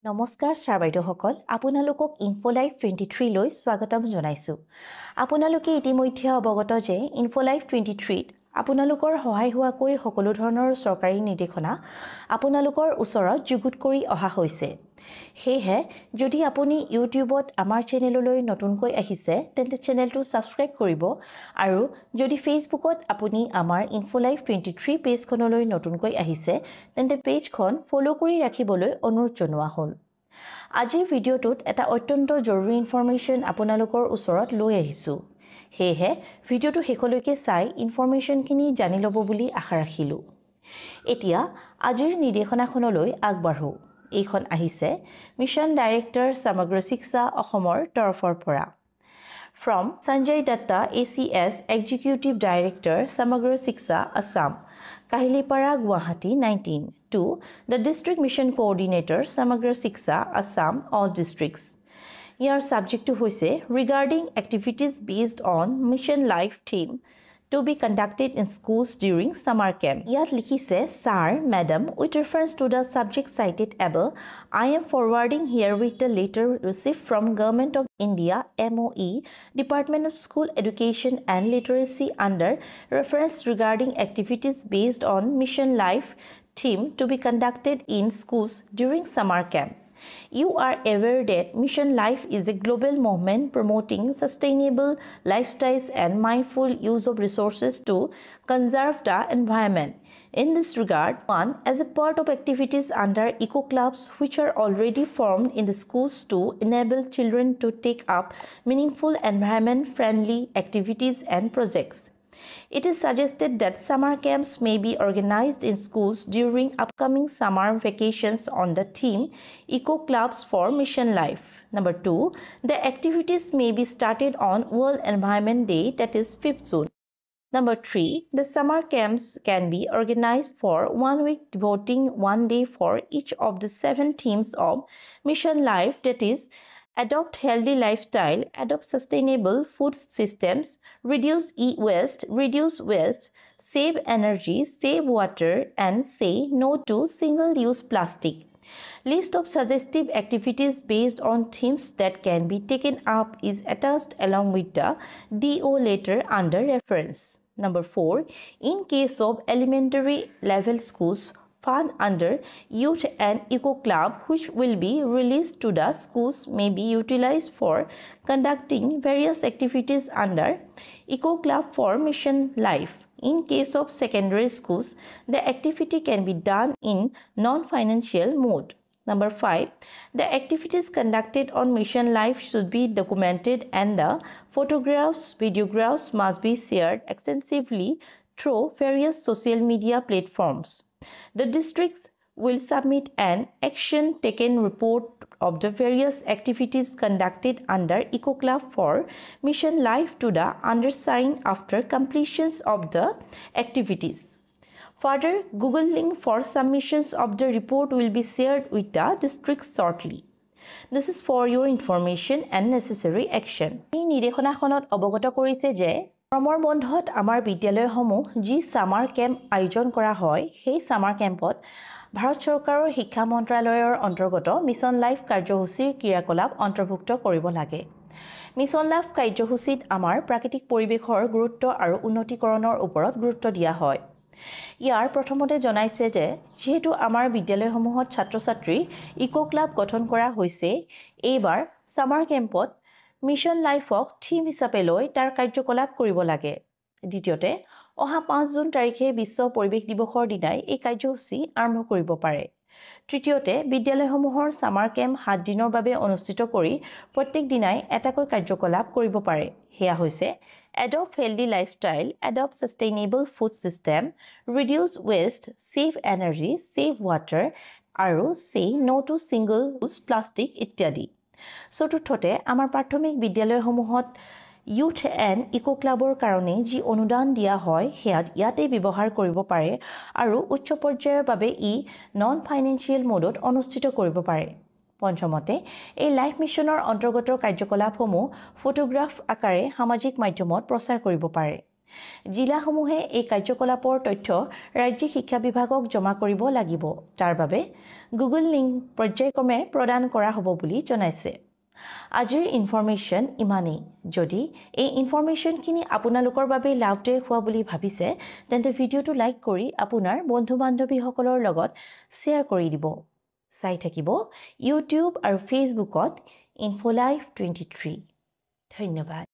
নমস্কাৰ ছাৰ বাইদেউসকল আপোনালোকক ইনফোলাইভ 23 লৈ স্বাগতম জনাইছো আপোনালোকে ইতিমধ্যে অৱগত যে ইনফোলাইভ 23 ত আপোনালোকৰ সহায় হোৱাকৈ সকলো ধৰণৰ চৰকাৰী নিৰ্দেশনা আপোনালোকৰ ওচৰত যুগুত কৰি অহা হৈছে হেহে যদি আপুনি ইউটিউবত আমাৰ চেনেললৈ নতুনকৈ আহিছে তেন্তে চেনেলটো সাবস্ক্ৰাইব কৰিব আৰু যদি ফেসবুকত আপুনি আমাৰ ইনফোলাইভ 23 পেজখনলৈ নতুনকৈ আহিছে তেন্তে পেজখন ফলো কৰি ৰাখিবলৈ অনুৰোধ জনোৱা হ'ল আজিৰ ভিডিঅ'টোত এটা অত্যন্ত জৰুৰী ইনফৰমেশ্যন আপোনালোকৰ ওচৰত লৈ আহিছো হেহে ভিডিঅ'টো শেষলৈকে চাই ইনফৰমেশ্যনখিনি জানি ল'ব বুলি আশা ৰাখিলো এতিয়া আজিৰ নিৰ্দেশনাখনলৈ আগবাঢ়ো এইখন আহিছে মিছন ডাইৰেক্টৰ সমগ্ৰ শিক্ষা অসমৰ তৰফৰ পৰা From Sanjay Datta, ACS, Executive Director, Samagra Shiksha, Assam, Kahilipara, Guwahati, 19, to the District Mission Coordinator, Samagra Shiksha, Assam, all districts. Your subject to hoise regarding activities based on Mission Life theme to be conducted in schools during summer camp. Yat likhise, Sir, Madam, with reference to the subject cited above, I am forwarding here with the letter received from Government of India, MOE, Department of School Education and Literacy under reference regarding activities based on Mission Life theme to be conducted in schools during summer camp. You are aware that Mission Life is a global movement promoting sustainable lifestyles and mindful use of resources to conserve the environment. In this regard, one, as a part of activities under eco clubs which are already formed in the schools to enable children to take up meaningful environment-friendly activities and projects. It is suggested that summer camps may be organized in schools during upcoming summer vacations on the theme Eco Clubs for Mission Life. Number 2, the activities may be started on World Environment Day, that is 5th June. Number 3, the summer camps can be organized for 1 week, devoting 1 day for each of the 7 themes of Mission Life, that is adopt healthy lifestyle, adopt sustainable food systems, reduce e-waste, reduce waste, save energy, save water, and say no to single-use plastic. List of suggestive activities based on themes that can be taken up is attached along with the DO letter under reference. Number 4, in case of elementary level schools, fund under Youth and Eco Club which will be released to the schools may be utilized for conducting various activities under Eco Club for Mission Life. In case of secondary schools, the activity can be done in non-financial mode. Number 5, the activities conducted on Mission Life should be documented and the photographs, videographs must be shared extensively through various social media platforms. The districts will submit an action taken report of the various activities conducted under Eco Club for Mission Life to the undersigned after completions of the activities. Further, Google link for submissions of the report will be shared with the districts shortly. This is for your information and necessary action. এই নিৰ্দেশনাখনত অৱগত কৰিছে যে গৰমৰ বন্ধত আমাৰ বিদ্যালয়সমূহ যি summer camp আয়োজন কৰা হয় সেই সামাৰ কেম্পত ভাৰত চৰকাৰৰ শিক্ষা মন্ত্ৰালয়ৰ অন্তৰ্গত মিছন লাইফ কাৰ্যসূচীৰ ক্ৰিয়াকলাপ অন্তৰ্ভুক্ত কৰিব লাগে মিছন লাইফ কাৰ্যসূচীত আমাৰ প্ৰাকৃতিক পৰিৱেশৰ গুৰুত্ব আৰু উন্নতিকৰণৰ ওপৰত গুৰুত্ব দিয়া হয় ইয়াৰ প্ৰথমতে জনাইছে যে যেহেতু আমাৰ বিদ্যালয়সমূহত ছাত্ৰ-ছাত্ৰীৰ ইকো ক্লাব গঠন কৰা হৈছে এইবাৰ সামাৰ কেম্পত মিছন লাইফক থিম হিচাপে লৈ তাৰ কাৰ্যকলাপ কৰিব লাগে দ্বিতীয়তে অহা 5 জুন তাৰিখে বিশ্ব পৰিৱেশ দিৱসৰ দিনাই এই কাৰ্যসূচী আৰম্ভ কৰিব পাৰে তৃতীয়তে বিদ্যালয়সমূহৰ সামাৰ কেম্প 7 দিনৰ বাবে অনুষ্ঠিত কৰি প্ৰত্যেক দিনাই এটাকৈ কাৰ্যকলাপ কৰিব পাৰে হেয়া হৈছে adopt healthy lifestyle, adopt sustainable food system, reduce waste, save energy, save water, আৰু say no to single-use plastic ইত্যাদি চতুৰ্থতে আমাৰ প্ৰাথমিক বিদ্যালয়সমূহত Youth and Eco Clubৰ কাৰণে যি অনুদান দিয়া হয় হেয়া ইয়াতে ব্যৱহাৰ কৰিব পাৰে আৰু উচ্চ পৰ্যায়ৰ বাবে ই নন ফাইনেন্সিয়েল মোডত অনুষ্ঠিত কৰিব পাৰে পঞ্চমতে এই লাইফ মিছনৰ অন্তৰ্গত কাৰ্যকলাপসমূহ ফটোগ্ৰাফ আকাৰে সামাজিক মাধ্যমত প্ৰচাৰ কৰিব পাৰে জিলাসমূহে এই কাৰ্যকলাপৰ তথ্য ৰাজ্যিক শিক্ষা বিভাগক জমা কৰিব লাগিব। তাৰ বাবে গুগল লিংক পৰ্যায়ক্ৰমে প্ৰদান কৰা হ'ব বুলি জনাইছে। আজিৰ ইনফৰমেশ্যন ইমানেই। যদি এই ইনফৰমেশ্যনখিনি আপোনালোকৰ বাবে লাভদায়ক হোৱা বুলি ভাবিছে তেন্তে ভিডিঅ'টো লাইক কৰি আপোনাৰ বন্ধু-বান্ধৱীসকলৰ লগত শ্বেয়াৰ কৰি দিব। চাই থাকিব ইউটিউব আৰু ফেচবুকত ইনফোলাইভ 23। ধন্যবাদ।